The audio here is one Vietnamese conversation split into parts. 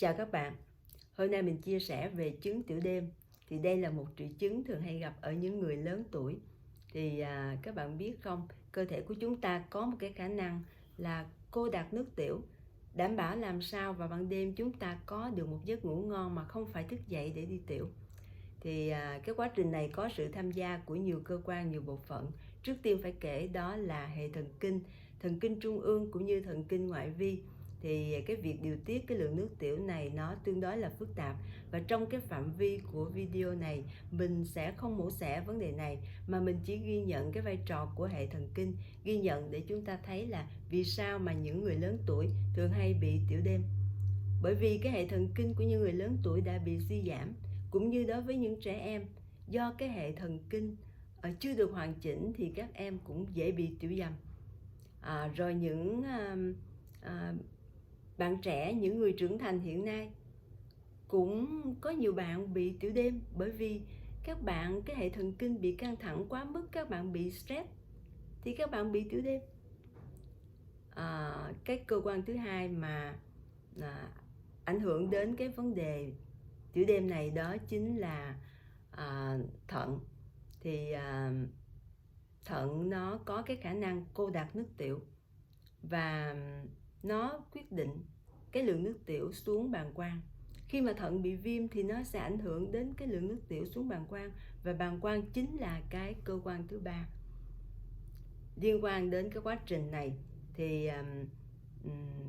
Chào các bạn, hôm nay mình chia sẻ về chứng tiểu đêm. Thì đây là một triệu chứng thường hay gặp ở những người lớn tuổi. Thì các bạn biết không, cơ thể của chúng ta có một cái khả năng là cô đặc nước tiểu, đảm bảo làm sao vào ban đêm chúng ta có được một giấc ngủ ngon mà không phải thức dậy để đi tiểu. Thì cái quá trình này có sự tham gia của nhiều cơ quan, nhiều bộ phận. Trước tiên phải kể đó là hệ thần kinh trung ương cũng như thần kinh ngoại vi. Thì cái việc điều tiết cái lượng nước tiểu này nó tương đối là phức tạp, và trong cái phạm vi của video này mình sẽ không mổ xẻ vấn đề này, mà mình chỉ ghi nhận cái vai trò của hệ thần kinh, ghi nhận để chúng ta thấy là vì sao mà những người lớn tuổi thường hay bị tiểu đêm. Bởi vì cái hệ thần kinh của những người lớn tuổi đã bị suy giảm, cũng như đối với những trẻ em, do cái hệ thần kinh chưa được hoàn chỉnh thì các em cũng dễ bị tiểu dầm. Rồi những bạn trẻ, những người trưởng thành hiện nay cũng có nhiều bạn bị tiểu đêm, bởi vì các bạn cái hệ thần kinh bị căng thẳng quá mức, các bạn bị stress thì các bạn bị tiểu đêm. Cái cơ quan thứ hai mà ảnh hưởng đến cái vấn đề tiểu đêm này đó chính là thận. Thì thận nó có cái khả năng cô đặc nước tiểu, và nó quyết định cái lượng nước tiểu xuống bàng quang. Khi mà thận bị viêm thì nó sẽ ảnh hưởng đến cái lượng nước tiểu xuống bàng quang, và bàng quang chính là cái cơ quan thứ ba liên quan đến cái quá trình này. Thì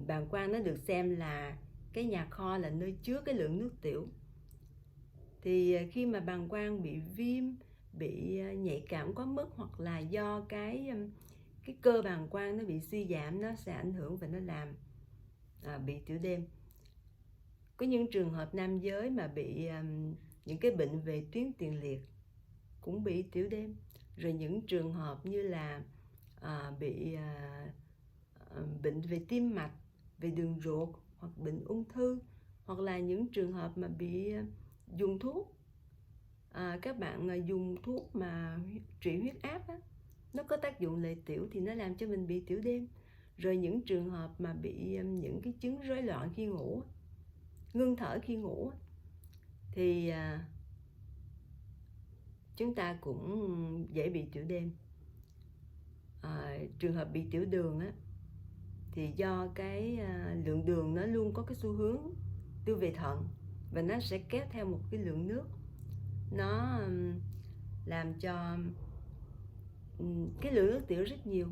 bàng quang nó được xem là cái nhà kho, là nơi chứa cái lượng nước tiểu. Thì khi mà bàng quang bị viêm, bị nhạy cảm quá mức, hoặc là do cái cơ bàng quang nó bị suy giảm, nó sẽ ảnh hưởng và nó làm bị tiểu đêm. Có những trường hợp nam giới mà bị những cái bệnh về tuyến tiền liệt cũng bị tiểu đêm. Rồi những trường hợp như là bị bệnh về tim mạch, về đường ruột, hoặc bệnh ung thư, hoặc là những trường hợp mà bị dùng thuốc, các bạn dùng thuốc mà trị huyết áp á, nó có tác dụng lợi tiểu thì nó làm cho mình bị tiểu đêm. Rồi những trường hợp mà bị những cái chứng rối loạn khi ngủ, ngưng thở khi ngủ, thì chúng ta cũng dễ bị tiểu đêm. Trường hợp bị tiểu đường á, thì do cái lượng đường nó luôn có cái xu hướng đưa về thận, và nó sẽ kéo theo một cái lượng nước, nó làm cho cái lượng nước tiểu rất nhiều,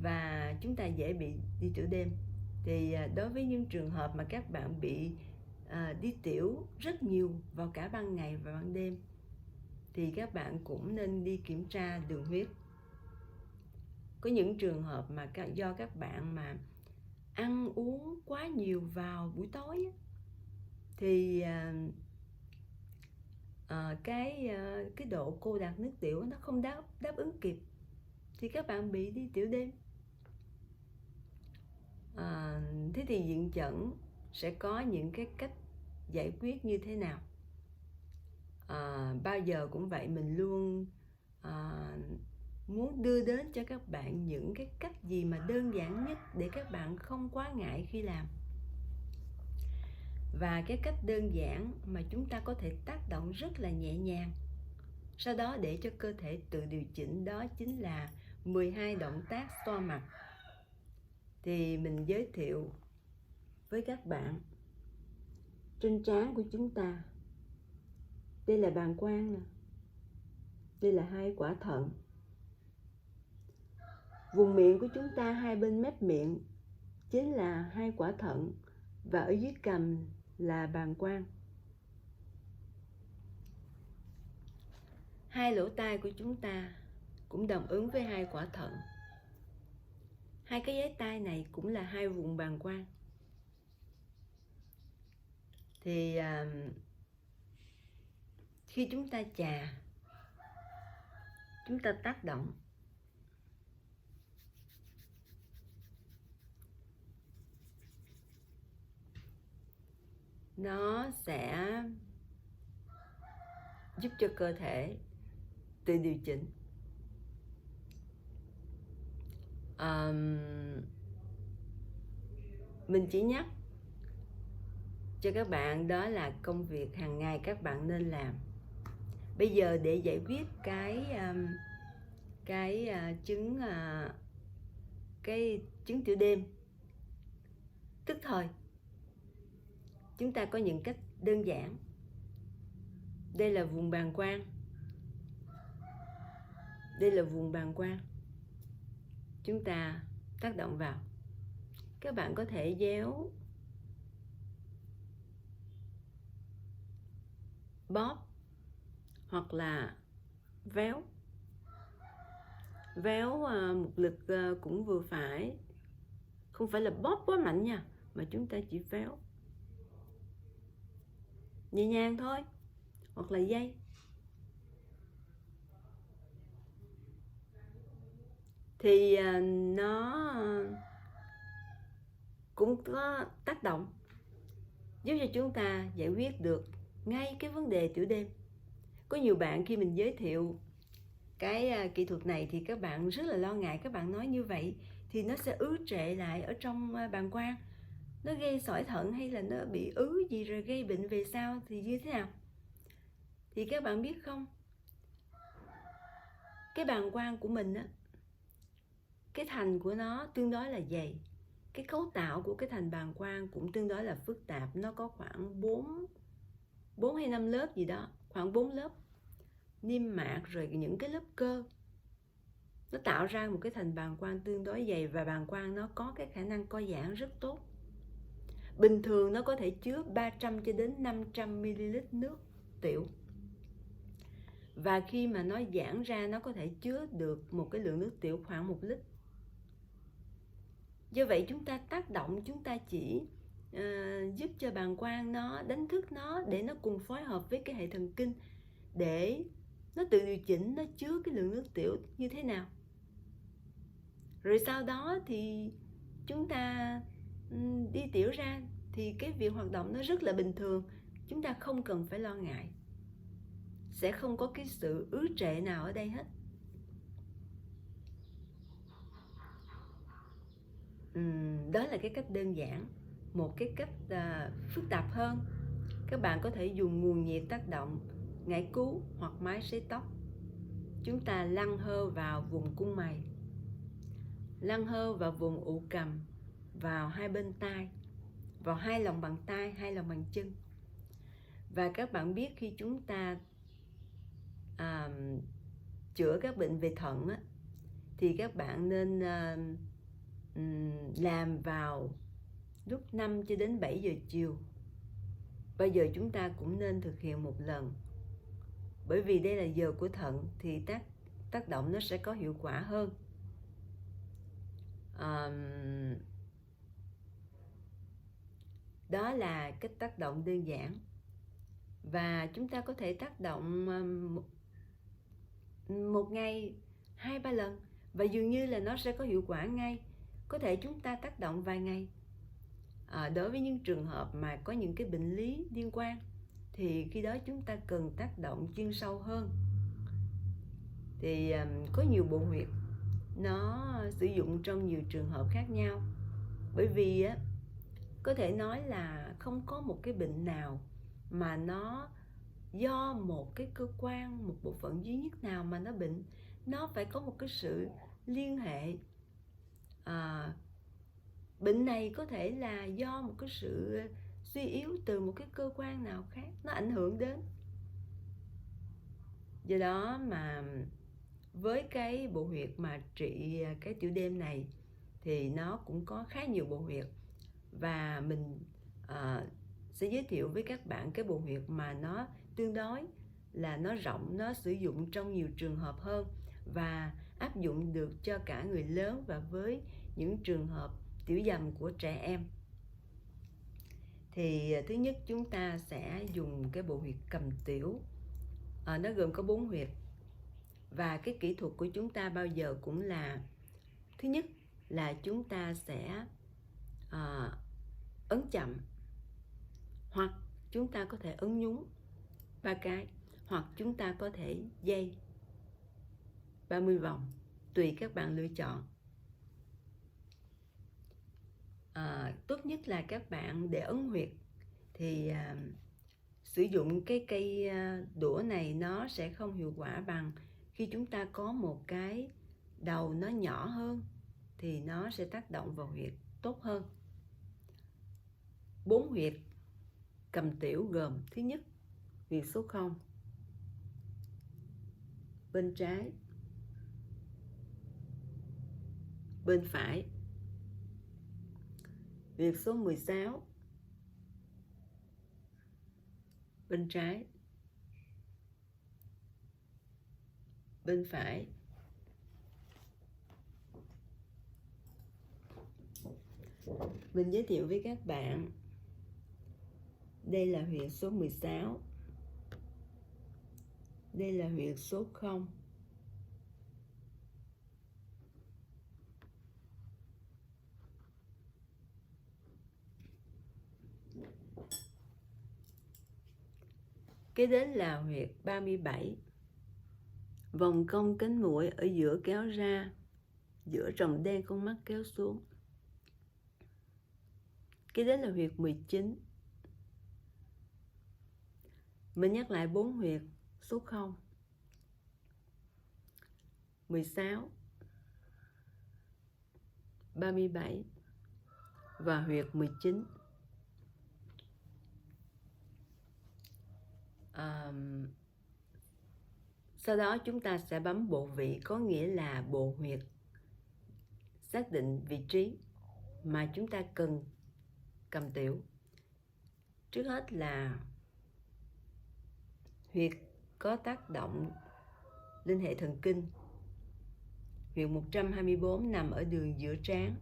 và chúng ta dễ bị đi tiểu đêm. Thì đối với những trường hợp mà các bạn bị đi tiểu rất nhiều vào cả ban ngày và ban đêm, thì các bạn cũng nên đi kiểm tra đường huyết. Có những trường hợp mà do các bạn mà ăn uống quá nhiều vào buổi tối á, thì cái độ cô đặc nước tiểu nó không đáp ứng kịp, thì các bạn bị đi tiểu đêm. Thế thì viện chẩn sẽ có những cái cách giải quyết như thế nào? Bao giờ cũng vậy, mình luôn muốn đưa đến cho các bạn những cái cách gì mà đơn giản nhất để các bạn không quá ngại khi làm. Và cái cách đơn giản mà chúng ta có thể tác động rất là nhẹ nhàng, sau đó để cho cơ thể tự điều chỉnh, đó chính là 12 động tác xoa mặt. Thì mình giới thiệu với các bạn, trên trán của chúng ta, đây là bàng quang nè, đây là hai quả thận. Vùng miệng của chúng ta, hai bên mép miệng chính là hai quả thận, và ở dưới cằm là bàng quang. Hai lỗ tai của chúng ta cũng đồng ứng với hai quả thận. Hai cái giái tai này cũng là hai vùng bàng quang. Thì khi chúng ta chà, chúng ta tác động, nó sẽ giúp cho cơ thể tự điều chỉnh. Mình chỉ nhắc cho các bạn, đó là công việc hàng ngày các bạn nên làm. Bây giờ để giải quyết chứng tiểu đêm tức thời, chúng ta có những cách đơn giản. Đây là vùng bàng quang. Đây là vùng bàng quang. Chúng ta tác động vào. Các bạn có thể déo, bóp hoặc là véo. Véo một lực cũng vừa phải, không phải là bóp quá mạnh nha, mà chúng ta chỉ véo nhẹ nhàng thôi, hoặc là dây. Thì nó cũng có tác động giúp cho chúng ta giải quyết được ngay cái vấn đề tiểu đêm. Có nhiều bạn khi mình giới thiệu cái kỹ thuật này thì các bạn rất là lo ngại. Các bạn nói như vậy thì nó sẽ ứ trệ lại ở trong bàng quang, nó gây sỏi thận hay là nó bị ứ gì rồi gây bệnh về sau thì như thế nào? Thì các bạn biết không, cái bàng quang của mình á, cái thành của nó tương đối là dày. Cái cấu tạo của cái thành bàng quang cũng tương đối là phức tạp. Nó có khoảng 4 hay 5 lớp gì đó, khoảng 4 lớp niêm mạc rồi những cái lớp cơ. Nó tạo ra một cái thành bàng quang tương đối dày, và bàng quang nó có cái khả năng co giãn rất tốt. Bình thường nó có thể chứa 300 cho đến 500 ml nước tiểu. Và khi mà nó giãn ra, nó có thể chứa được một cái lượng nước tiểu khoảng 1 lít. Do vậy chúng ta tác động, chúng ta chỉ giúp cho bàng quang nó đánh thức nó để nó cùng phối hợp với cái hệ thần kinh để nó tự điều chỉnh nó chứa cái lượng nước tiểu như thế nào. Rồi sau đó thì chúng ta đi tiểu ra thì cái việc hoạt động nó rất là bình thường. Chúng ta không cần phải lo ngại. Sẽ không có cái sự ứ trệ nào ở đây hết. Đó là cái cách đơn giản. Một cái cách phức tạp hơn, các bạn có thể dùng nguồn nhiệt tác động, ngải cứu hoặc máy sấy tóc. Chúng ta lăn hơ vào vùng cung mày, lăn hơ vào vùng ụ cầm, vào hai bên tai, vào hai lòng bàn tay, hai lòng bàn chân. Và các bạn biết khi chúng ta chữa các bệnh về thận á, thì các bạn nên làm vào lúc 5 cho đến 7 giờ chiều. Bao giờ chúng ta cũng nên thực hiện một lần. Bởi vì đây là giờ của thận thì tác động nó sẽ có hiệu quả hơn. Đó là cách tác động đơn giản. Và chúng ta có thể tác động một ngày 2-3 lần, và dường như là nó sẽ có hiệu quả ngay. Có thể chúng ta tác động vài ngày. Đối với những trường hợp mà có những cái bệnh lý liên quan thì khi đó chúng ta cần tác động chuyên sâu hơn. Thì có nhiều bộ huyệt nó sử dụng trong nhiều trường hợp khác nhau. Bởi vì có thể nói là không có một cái bệnh nào mà nó do một cái cơ quan, một bộ phận duy nhất nào mà nó bệnh. Nó phải có một cái sự liên hệ. Bệnh này có thể là do một cái sự suy yếu từ một cái cơ quan nào khác, nó ảnh hưởng đến. Do đó mà với cái bộ huyệt mà trị cái tiểu đêm này thì nó cũng có khá nhiều bộ huyệt. Và mình sẽ giới thiệu với các bạn cái bộ huyệt mà nó tương đối là nó rộng, nó sử dụng trong nhiều trường hợp hơn và áp dụng được cho cả người lớn và với những trường hợp tiểu dầm của trẻ em. Thì thứ nhất chúng ta sẽ dùng cái bộ huyệt cầm tiểu. Nó gồm có 4 huyệt. Và cái kỹ thuật của chúng ta bao giờ cũng là, thứ nhất là chúng ta sẽ ấn chậm, hoặc chúng ta có thể ấn nhún 3 cái, hoặc chúng ta có thể dây 30 vòng, tùy các bạn lựa chọn. Tốt nhất là các bạn để ấn huyệt thì sử dụng cái cây đũa này nó sẽ không hiệu quả bằng khi chúng ta có một cái đầu nó nhỏ hơn, thì nó sẽ tác động vào huyệt tốt hơn. 4 huyệt cầm tiểu gồm: thứ nhất, huyệt số 0 bên trái, bên phải. Huyệt số 16 bên trái, bên phải. Mình giới thiệu với các bạn, đây là huyệt số 16, đây là huyệt số 0. Kế đến là huyệt 37, vòng cong cánh mũi ở giữa kéo ra, giữa tròng đen con mắt kéo xuống. Kế đến là huyệt 19. Mình nhắc lại 4 huyệt số 0, 16, 37 và huyệt 19. Sau đó chúng ta sẽ bấm bộ vị, có nghĩa là bộ huyệt xác định vị trí mà chúng ta cần cầm tiểu. Trước hết là huyệt có tác động lên hệ thần kinh. Huyệt 124 nằm ở đường giữa trán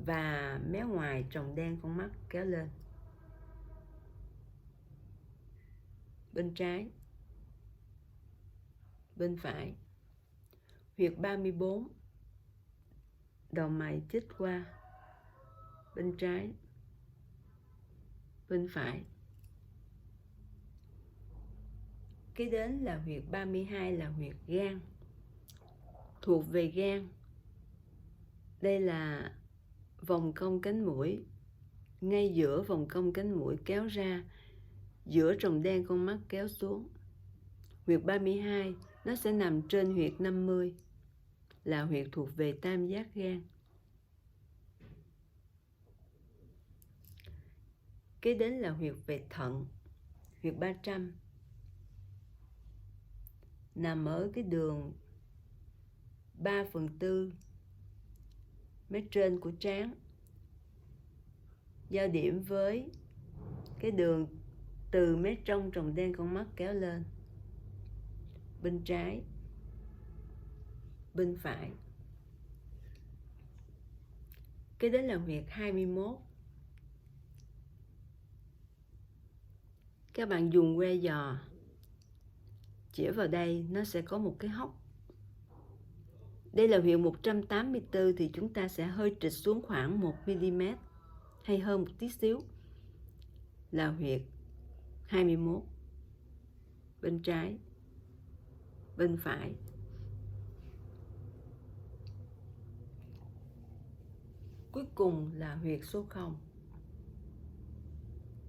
và mé ngoài tròng đen con mắt kéo lên. Bên trái, bên phải. Huyệt 34, đầu mày chích qua, bên trái, bên phải. Kế đến là huyệt 32 là huyệt gan, thuộc về gan. Đây là vòng cong cánh mũi, ngay giữa vòng cong cánh mũi kéo ra, giữa tròng đen con mắt kéo xuống. Huyệt 32 nó sẽ nằm trên huyệt 50, là huyệt thuộc về tam giác gan. Kế đến là huyệt về thận, huyệt 300, nằm ở cái đường 3/4 mé trên của trán, giao điểm với cái đường từ mé trong tròng đen con mắt kéo lên. Bên trái, bên phải. Kế đến là huyệt 21. Các bạn dùng que giò chĩa vào đây, nó sẽ có một cái hốc. Đây là huyệt 184 thì chúng ta sẽ hơi trịch xuống khoảng 1mm hay hơn một tí xíu, là huyệt 21. Bên trái, bên phải. Cuối cùng là huyệt số 0.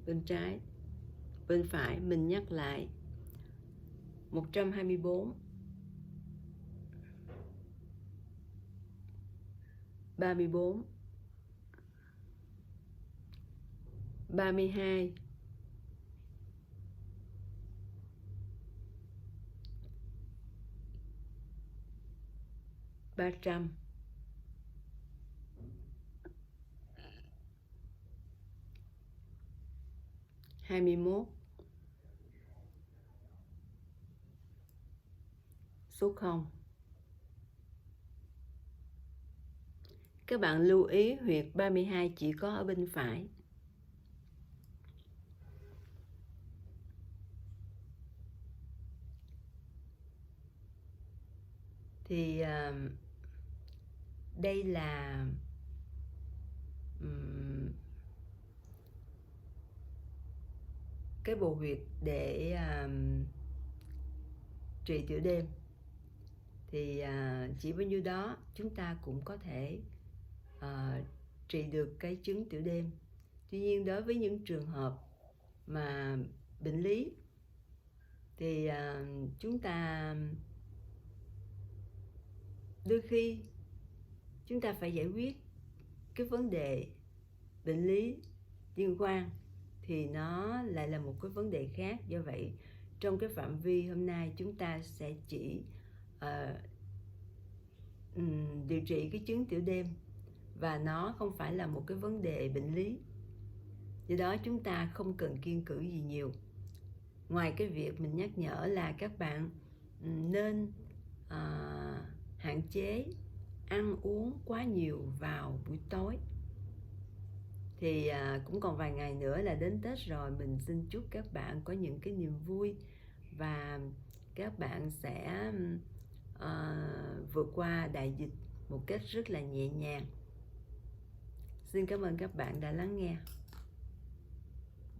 Bên trái, bên phải. Mình nhắc lại: 124, 34, 32, 300, 21, số 0. Các bạn lưu ý huyệt 32 chỉ có ở bên phải. Thì đây là cái bộ huyệt để trị tiểu đêm. Thì chỉ bao nhiêu đó chúng ta cũng có thể trị được cái chứng tiểu đêm. Tuy nhiên đối với những trường hợp mà bệnh lý thì chúng ta đôi khi chúng ta phải giải quyết cái vấn đề bệnh lý liên quan thì nó lại là một cái vấn đề khác. Do vậy trong cái phạm vi hôm nay chúng ta sẽ chỉ điều trị cái chứng tiểu đêm, và nó không phải là một cái vấn đề bệnh lý, do đó chúng ta không cần kiêng cữ gì nhiều, ngoài cái việc mình nhắc nhở là các bạn nên hạn chế ăn uống quá nhiều vào buổi tối. Thì cũng còn vài ngày nữa là đến Tết rồi, mình xin chúc các bạn có những cái niềm vui và các bạn sẽ vượt qua đại dịch một cách rất là nhẹ nhàng. Xin cảm ơn các bạn đã lắng nghe.